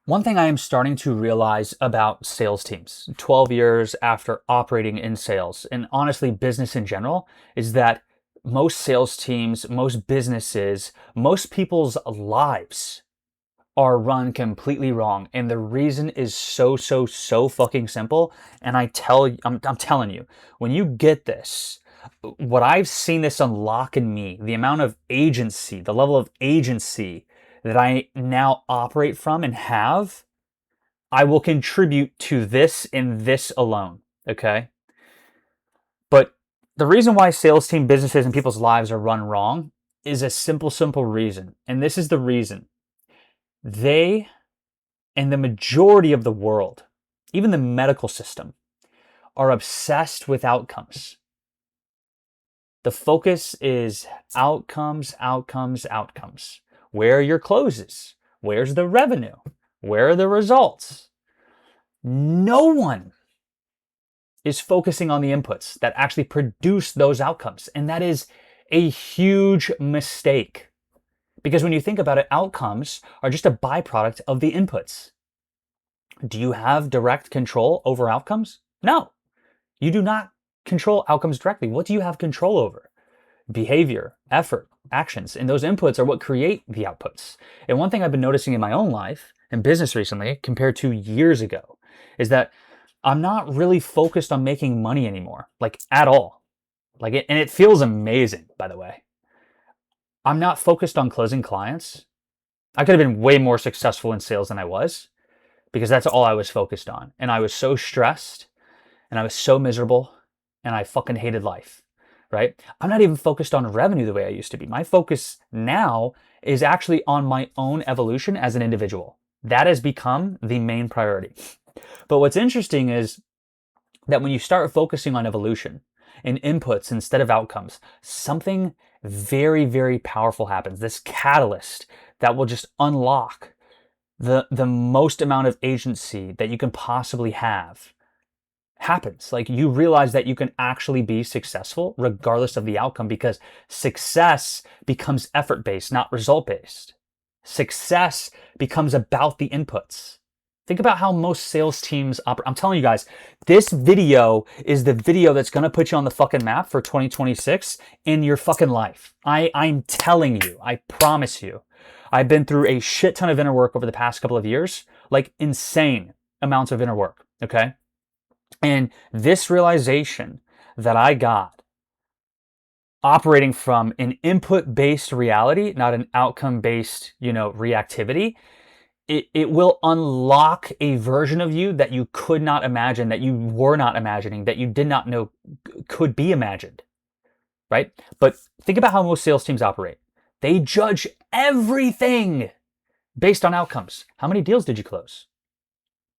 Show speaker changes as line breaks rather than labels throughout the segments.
One thing I am starting to realize about sales teams, 12 years after operating in sales, and honestly, business in general, is that most sales teams, most businesses, most people's lives are run completely wrong. And the reason is so fucking simple. And I'm telling you, when you get this, what I've seen this unlock in me, the amount of agency, the level of agency that I now operate from and have, I will contribute to this and this alone. Okay. But the reason why sales team businesses and people's lives are run wrong is a simple reason. And this is the reason. They and the majority of the world, even the medical system, are obsessed with outcomes. The focus is outcomes, outcomes, outcomes. Where are your closes? Where's the revenue? Where are the results? No one is focusing on the inputs that actually produce those outcomes. And that is a huge mistake. Because when you think about it, outcomes are just a byproduct of the inputs. Do you have direct control over outcomes? No, you do not control outcomes directly. What do you have control over? Behavior, effort, actions, and those inputs are what create the outputs. And one thing I've been noticing in my own life and business recently compared to years ago is that I'm not really focused on making money anymore, like at all. And it feels amazing, by the way. I'm not focused on closing clients. I could have been way more successful in sales than I was because that's all I was focused on. And I was so stressed and I was so miserable and I fucking hated life, right? I'm not even focused on revenue the way I used to be. My focus now is actually on my own evolution as an individual. That has become the main priority. But what's interesting is that when you start focusing on evolution and inputs instead of outcomes, something very powerful happens. This catalyst that will just unlock the most amount of agency that you can possibly have happens. Like you realize that you can actually be successful regardless of the outcome because success becomes effort-based, not result-based. Success becomes about the inputs. Think about how most sales teams operate. I'm telling you guys, this video is the video that's going to put you on the fucking map for 2026 in your fucking life. I'm telling you, I promise you. I've been through a shit ton of inner work over the past couple of years, like insane amounts of inner work, okay? And this realization that I got operating from an input-based reality, not an outcome-based, reactivity, it will unlock a version of you that you could not imagine, that you were not imagining, that you did not know could be imagined, right? But think about how most sales teams operate. They judge everything based on outcomes. How many deals did you close,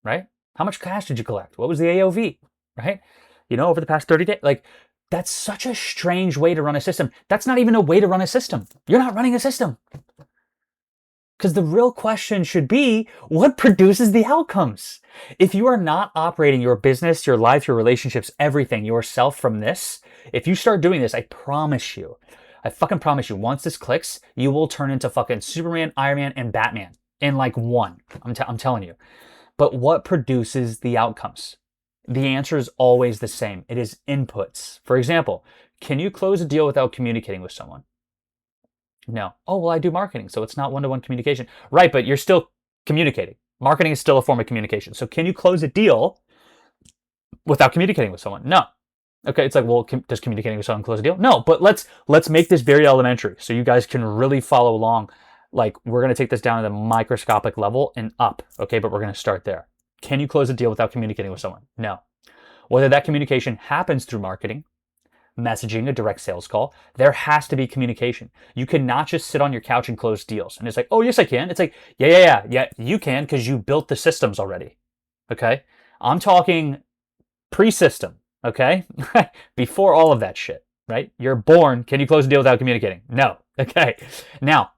right? How much cash did you collect? What was the AOV, right? Over the past 30 days, that's such a strange way to run a system. That's not even a way to run a system. You're not running a system. Because the real question should be, what produces the outcomes? If you are not operating your business, your life, your relationships, everything, yourself from this, if you start doing this, I fucking promise you, once this clicks, you will turn into fucking Superman, Iron Man, and Batman in one. I'm telling you. But what produces the outcomes? The answer is always the same. It is inputs. For example, can you close a deal without communicating with someone? No. Oh, well, I do marketing, so it's not one-to-one communication. Right, but you're still communicating. Marketing is still a form of communication. So can you close a deal without communicating with someone? No. Okay, it's like, well, does communicating with someone close a deal? No, but let's make this very elementary so you guys can really follow along. Like, we're going to take this down to the microscopic level and up, okay? But we're going to start there. Can you close a deal without communicating with someone? No. Whether that communication happens through marketing, messaging, a direct sales call, there has to be communication. You cannot just sit on your couch and close deals. And it's like, oh, yes, I can. It's like, yeah, you can because you built the systems already. Okay? I'm talking pre-system, okay? Before all of that shit, right? You're born. Can you close a deal without communicating? No. Okay. Now,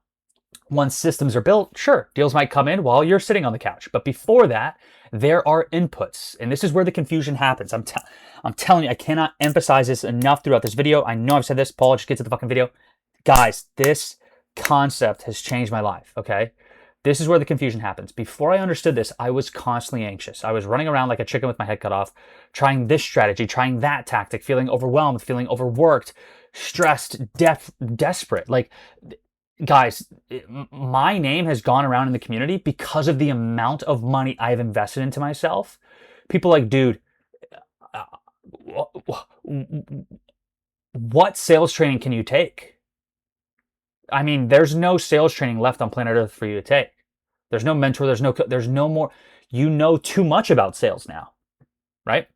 once systems are built, sure, deals might come in while you're sitting on the couch. But before that, there are inputs. And this is where the confusion happens. I'm telling you, I cannot emphasize this enough throughout this video. I know I've said this. Paul, just get to the fucking video. Guys, this concept has changed my life, okay? This is where the confusion happens. Before I understood this, I was constantly anxious. I was running around like a chicken with my head cut off, trying this strategy, trying that tactic, feeling overwhelmed, feeling overworked, stressed, desperate. Like, guys, my name has gone around in the community because of the amount of money I've invested into myself. People like, dude, what sales training can you take? I mean, there's no sales training left on planet Earth for you to take. There's no mentor, there's no more. You know too much about sales now, right?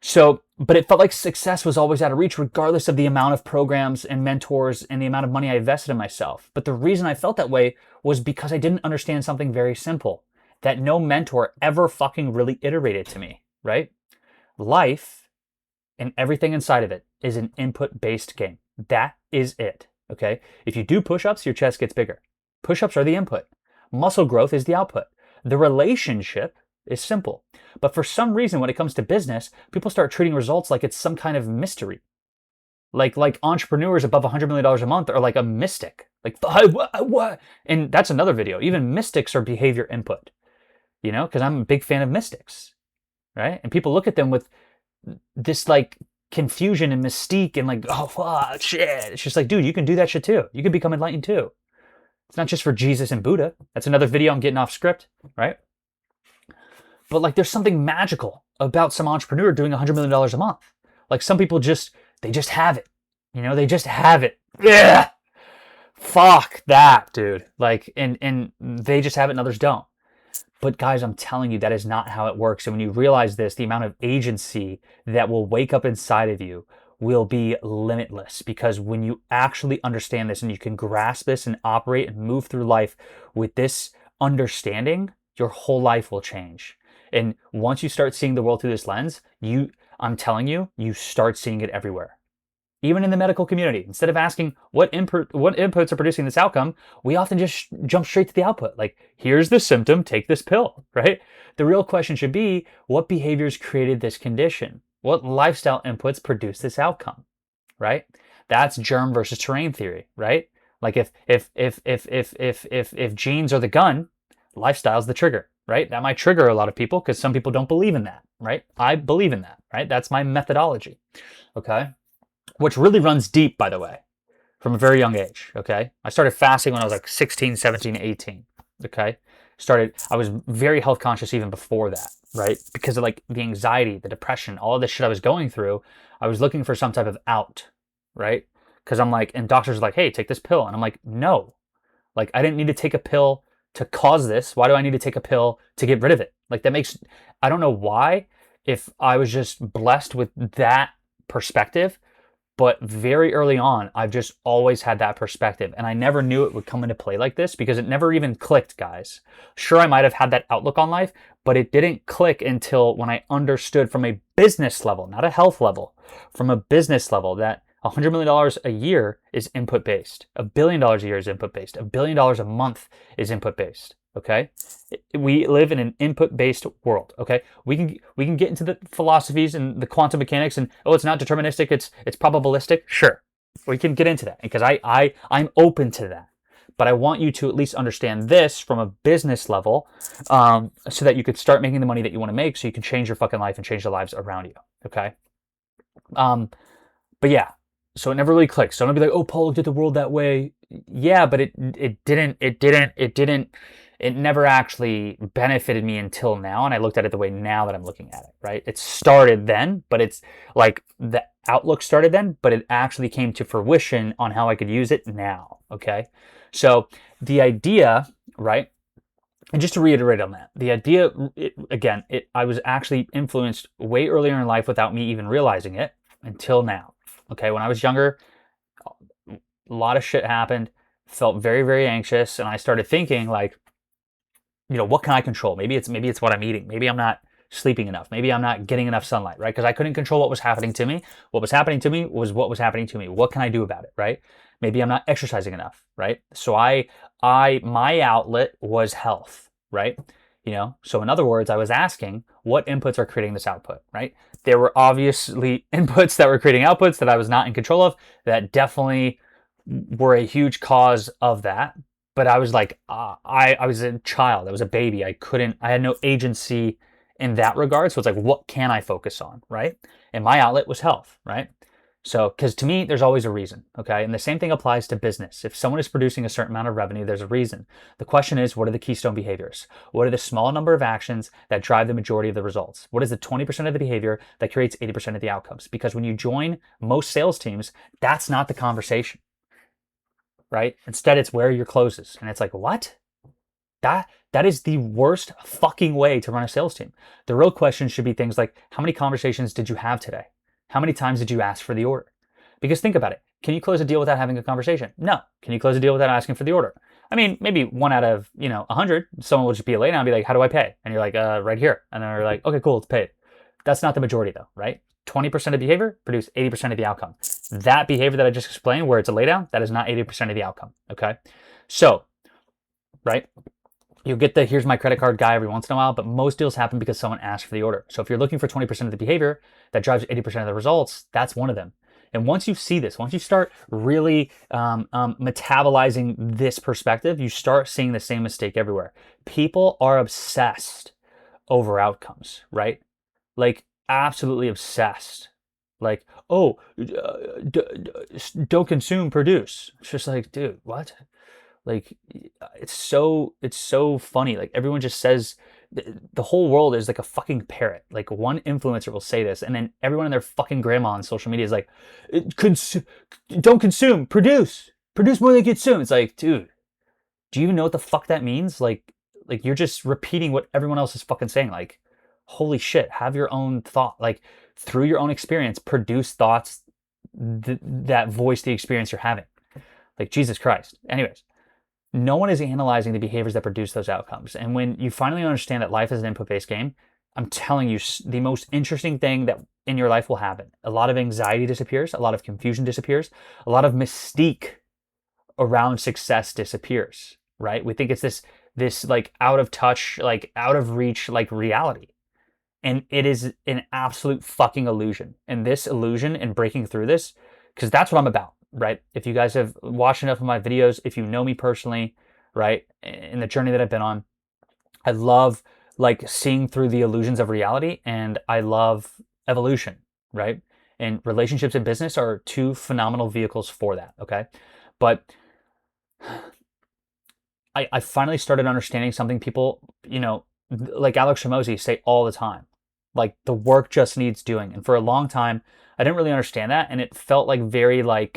So, but it felt like success was always out of reach, regardless of the amount of programs and mentors and the amount of money I invested in myself. But the reason I felt that way was because I didn't understand something very simple that no mentor ever fucking really iterated to me, right? Life and everything inside of it is an input-based game. That is it, okay? If you do push-ups, your chest gets bigger. Push-ups are the input. Muscle growth is the output. The relationship is simple. But for some reason, when it comes to business, people start treating results like it's some kind of mystery. Like entrepreneurs above $100 million a month are like a mystic. Like, what? And that's another video. Even mystics are behavior input, because I'm a big fan of mystics, right? And people look at them with this like confusion and mystique and like, oh, fuck, shit. It's just like, dude, you can do that shit too. You can become enlightened too. It's not just for Jesus and Buddha. That's another video. I'm getting off script, right? But like, there's something magical about some entrepreneur doing $100 million a month. Like some people they just have it. They just have it. Yeah. Fuck that, dude. Like, and they just have it and others don't. But guys, I'm telling you, that is not how it works. And when you realize this, the amount of agency that will wake up inside of you will be limitless, because when you actually understand this and you can grasp this and operate and move through life with this understanding, your whole life will change. And once you start seeing the world through this lens, I'm telling you, you start seeing it everywhere. Even in the medical community, instead of asking what inputs are producing this outcome, we often just jump straight to the output. Like, here's the symptom, take this pill, right? The real question should be, what behaviors created this condition? What lifestyle inputs produce this outcome, right? That's germ versus terrain theory, right? Like if genes are the gun, lifestyle's the trigger, right? That might trigger a lot of people because some people don't believe in that, right? I believe in that, right? That's my methodology, okay? Which really runs deep, by the way, from a very young age, okay? I started fasting when I was like 16, 17, 18, okay? I was very health conscious even before that, right? Because of like the anxiety, the depression, all of this shit I was going through, I was looking for some type of out, right? Because I'm like, and doctors are like, hey, take this pill. And I'm like, no. Like, I didn't need to take a pill to cause this. Why do I need to take a pill to get rid of it? Like, I don't know why, if I was just blessed with that perspective, but very early on, I've just always had that perspective. And I never knew it would come into play like this because it never even clicked, guys. Sure, I might have had that outlook on life, but it didn't click until when I understood from a business level, not a health level, from a business level, that $100 million a year is input-based. $1 billion a year is input-based. $1 billion a month is input-based. Okay, we live in an input-based world. Okay, we can get into the philosophies and the quantum mechanics and it's not deterministic, it's probabilistic. Sure, we can get into that because I'm open to that. But I want you to at least understand this from a business level, so that you could start making the money that you want to make, so you can change your fucking life and change the lives around you. Okay, but yeah. So it never really clicked. So I'm gonna be like, oh, Paul looked at the world that way. Yeah, but it never actually benefited me until now. And I looked at it the way now that I'm looking at it, right? It started then, but it's like the outlook started then, but it actually came to fruition on how I could use it now. Okay. So the idea, right? And just to reiterate on that, the idea, I was actually influenced way earlier in life without me even realizing it until now. Okay, when I was younger, a lot of shit happened, felt very, very anxious, and I started thinking like, what can I control? Maybe it's what I'm eating. Maybe I'm not sleeping enough. Maybe I'm not getting enough sunlight, right? Because I couldn't control what was happening to me. What was happening to me was what was happening to me. What can I do about it, right? Maybe I'm not exercising enough, right? So my outlet was health, right? So in other words, I was asking, what inputs are creating this output, right? There were obviously inputs that were creating outputs that I was not in control of, that definitely were a huge cause of that. but I was like, I was a child. I was a baby. I had no agency in that regard. So it's like, what can I focus on, right? And my outlet was health, right? So, because to me, there's always a reason, okay? And the same thing applies to business. If someone is producing a certain amount of revenue, there's a reason. The question is, what are the keystone behaviors? What are the small number of actions that drive the majority of the results? What is the 20% of the behavior that creates 80% of the outcomes? Because when you join most sales teams, that's not the conversation, right? Instead, it's where are your closes. And it's like, what? That is the worst fucking way to run a sales team. The real question should be things like, how many conversations did you have today? How many times did you ask for the order? Because think about it. Can you close a deal without having a conversation? No. Can you close a deal without asking for the order? I mean, maybe one out of, 100, someone will just be late and be like, how do I pay? And you're like, right here. And they're like, okay, cool, it's paid. That's not the majority though, right? 20% of behavior produce 80% of the outcome. That behavior that I just explained where it's a laydown, that is not 80% of the outcome, okay? So, right? You'll get the here's my credit card guy every once in a while, but most deals happen because someone asked for the order. So if you're looking for 20% of the behavior that drives 80% of the results, that's one of them. And once you see this, once you start really metabolizing this perspective, you start seeing the same mistake everywhere. People are obsessed over outcomes, right? Like absolutely obsessed. Like, oh, don't consume, produce. It's just like, dude, what? Like it's so funny. Like everyone just says the whole world is like a fucking parrot. Like one influencer will say this, and then everyone and their fucking grandma on social media is like, don't consume, produce more than consume. It's like, dude, do you even know what the fuck that means? Like you're just repeating what everyone else is fucking saying. Like, holy shit, have your own thought. Like through your own experience, produce thoughts that voice the experience you're having. Like Jesus Christ. Anyways. No one is analyzing the behaviors that produce those outcomes. And when you finally understand that life is an input-based game, I'm telling you, the most interesting thing that in your life will happen. A lot of anxiety disappears, a lot of confusion disappears, a lot of mystique around success disappears, right? We think it's this like out of touch, like out of reach, like reality. And it is an absolute fucking illusion. And this illusion and breaking through this, because that's what I'm about. Right? If you guys have watched enough of my videos, if you know me personally, right, in the journey that I've been on, I love like seeing through the illusions of reality, and I love evolution, right? And relationships and business are two phenomenal vehicles for that, okay? But I finally started understanding something people, like Alex Hormozi say all the time. Like the work just needs doing. And for a long time, I didn't really understand that, and it felt like very like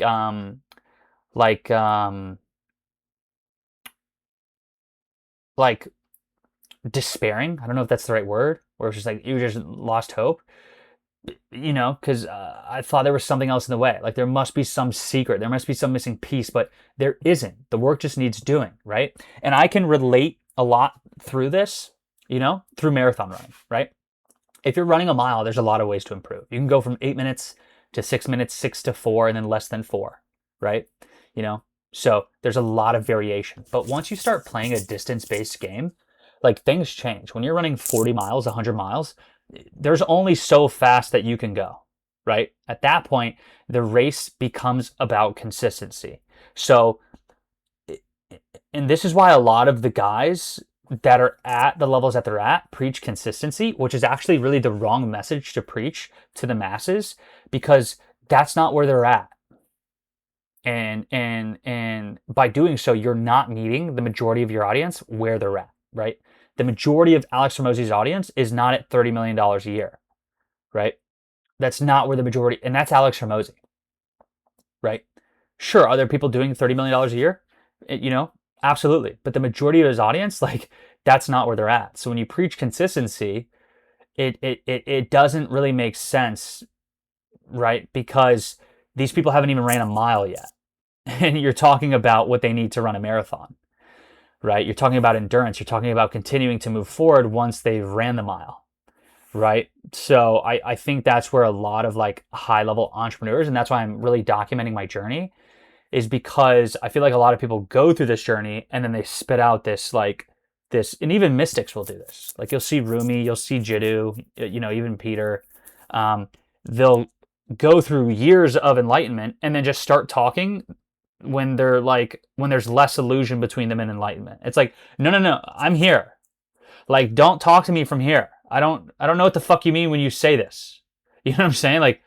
despairing. I don't know if that's the right word, or it's just like you just lost hope. Because I thought there was something else in the way. Like there must be some secret, there must be some missing piece, but there isn't. The work just needs doing, right? And I can relate a lot through this, through marathon running, right? If you're running a mile, there's a lot of ways to improve. You can go from 8 minutes to 6 minutes, 6 to 4, and then less than 4, right? So there's a lot of variation. But once you start playing a distance-based game, like things change. When you're running 40 miles, 100 miles, there's only so fast that you can go, right? At that point, the race becomes about consistency. So, and this is why a lot of the guys that are at the levels that they're at preach consistency, which is actually really the wrong message to preach to the masses, because that's not where they're at. And by doing so, you're not meeting the majority of your audience where they're at, right? The majority of Alex Hormozi's audience is not at $30 million a year, right? That's not where the majority, and that's Alex Hormozi, right? Sure, are there people doing $30 million a year? Absolutely. But the majority of his audience, like, that's not where they're at. So when you preach consistency, it doesn't really make sense, right? Because these people haven't even ran a mile yet. And you're talking about what they need to run a marathon, right? You're talking about endurance. You're talking about continuing to move forward once they've ran the mile, right? So I think that's where a lot of like high level entrepreneurs, and that's why I'm really documenting my journey, is because I feel like a lot of people go through this journey and then they spit out this, and even mystics will do this. Like you'll see Rumi, you'll see Jiddu, even Peter. They'll go through years of enlightenment and then just start talking when they're like when there's less illusion between them and enlightenment. It's like, no, no, no, I'm here. Like, don't talk to me from here. I don't know what the fuck you mean when you say this. You know what I'm saying? Like,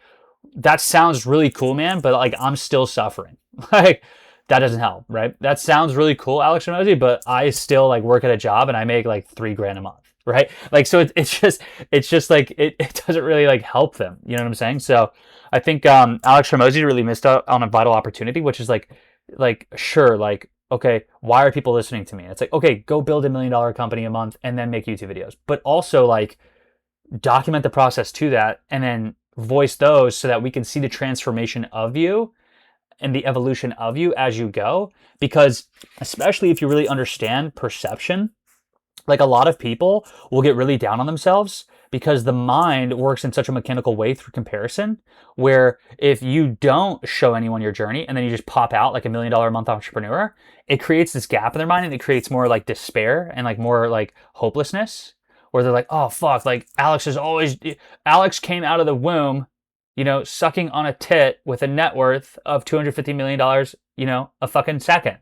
that sounds really cool, man, but like I'm still suffering. Like, that doesn't help, right? That sounds really cool, Alex Ramosi, but I still like work at a job and I make like 3 grand a month, right? Like, so it's just like it doesn't really like help them. You know what I'm saying? So I think Alex Ramosi really missed out on a vital opportunity, which is like sure, like okay, why are people listening to me? It's like, okay, go build $1 million company a month and then make YouTube videos, but also like document the process to that and then voice those so that we can see the transformation of you and the evolution of you as you go. Because especially if you really understand perception, like a lot of people will get really down on themselves because the mind works in such a mechanical way through comparison, where if you don't show anyone your journey and then you just pop out like $1 million a month entrepreneur, it creates this gap in their mind and it creates more like despair and like more like hopelessness, where they're like, oh fuck, like Alex came out of the womb, sucking on a tit with a net worth of $250 million, a fucking second,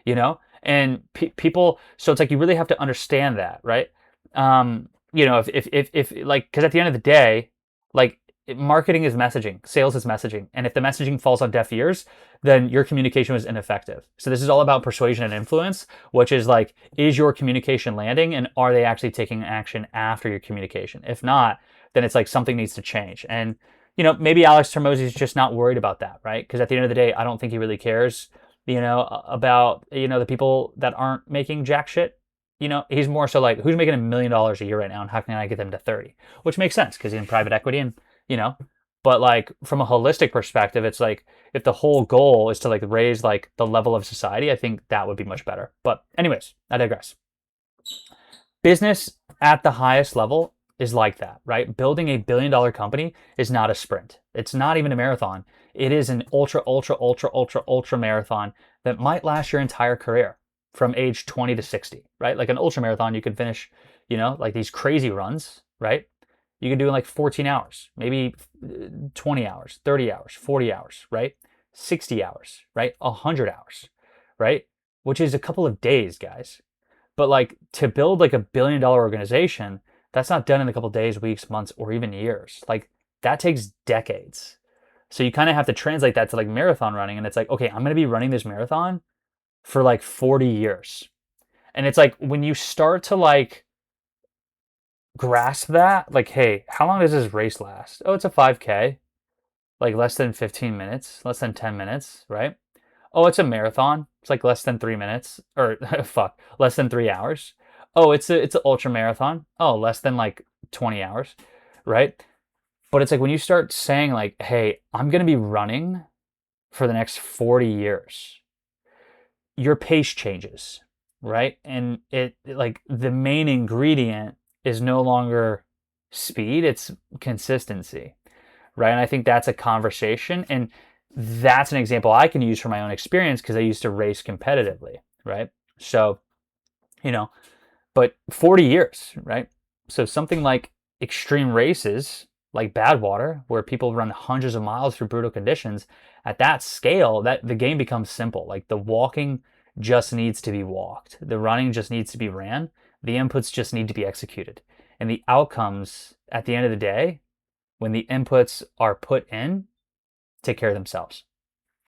you know? And people, so it's like you really have to understand that, right? If like, because at the end of the day, like marketing is messaging, sales is messaging, and if the messaging falls on deaf ears, then your communication was ineffective. So this is all about persuasion and influence, which is like, is your communication landing, and are they actually taking action after your communication? If not, then it's like something needs to change. And maybe Alex Hormozi is just not worried about that, right? Because at the end of the day, I don't think he really cares about, the people that aren't making jack shit. He's more so like, who's making $1 million a year right now and how can I get them to 30? Which makes sense because he's in private equity and, but like from a holistic perspective, it's like if the whole goal is to like raise like the level of society, I think that would be much better. But anyways, I digress. Business at the highest level is like that, right? Building a $1 billion company is not a sprint. It's not even a marathon. It is an ultra, ultra, ultra, ultra, ultra marathon that might last your entire career from age 20 to 60, right? Like an ultra marathon, you could finish, like these crazy runs, right? You can do in like 14 hours, maybe 20 hours, 30 hours, 40 hours, right? 60 hours, right? 100 hours, right? Which is a couple of days, guys. But like to build like $1 billion organization, that's not done in a couple of days, weeks, months, or even years. Like that takes decades. So you kind of have to translate that to like marathon running. And it's like, okay, I'm going to be running this marathon for like 40 years. And it's like when you start to like grasp that, like, hey, how long does this race last? Oh, it's a 5K, like less than 15 minutes, less than 10 minutes, right? Oh, it's a marathon. It's like less than 3 minutes, or fuck, less than 3 hours. Oh, it's an ultra marathon. Oh, less than like 20 hours, right? But it's like when you start saying like, hey, I'm going to be running for the next 40 years, your pace changes, right? And it like the main ingredient is no longer speed, it's consistency, right? And I think that's a conversation. And that's an example I can use from my own experience because I used to race competitively, right? So, but 40 years, right? So something like extreme races, like Badwater, where people run hundreds of miles through brutal conditions, at that scale, that the game becomes simple. Like the walking just needs to be walked. The running just needs to be ran. The inputs just need to be executed. And the outcomes at the end of the day, when the inputs are put in, take care of themselves.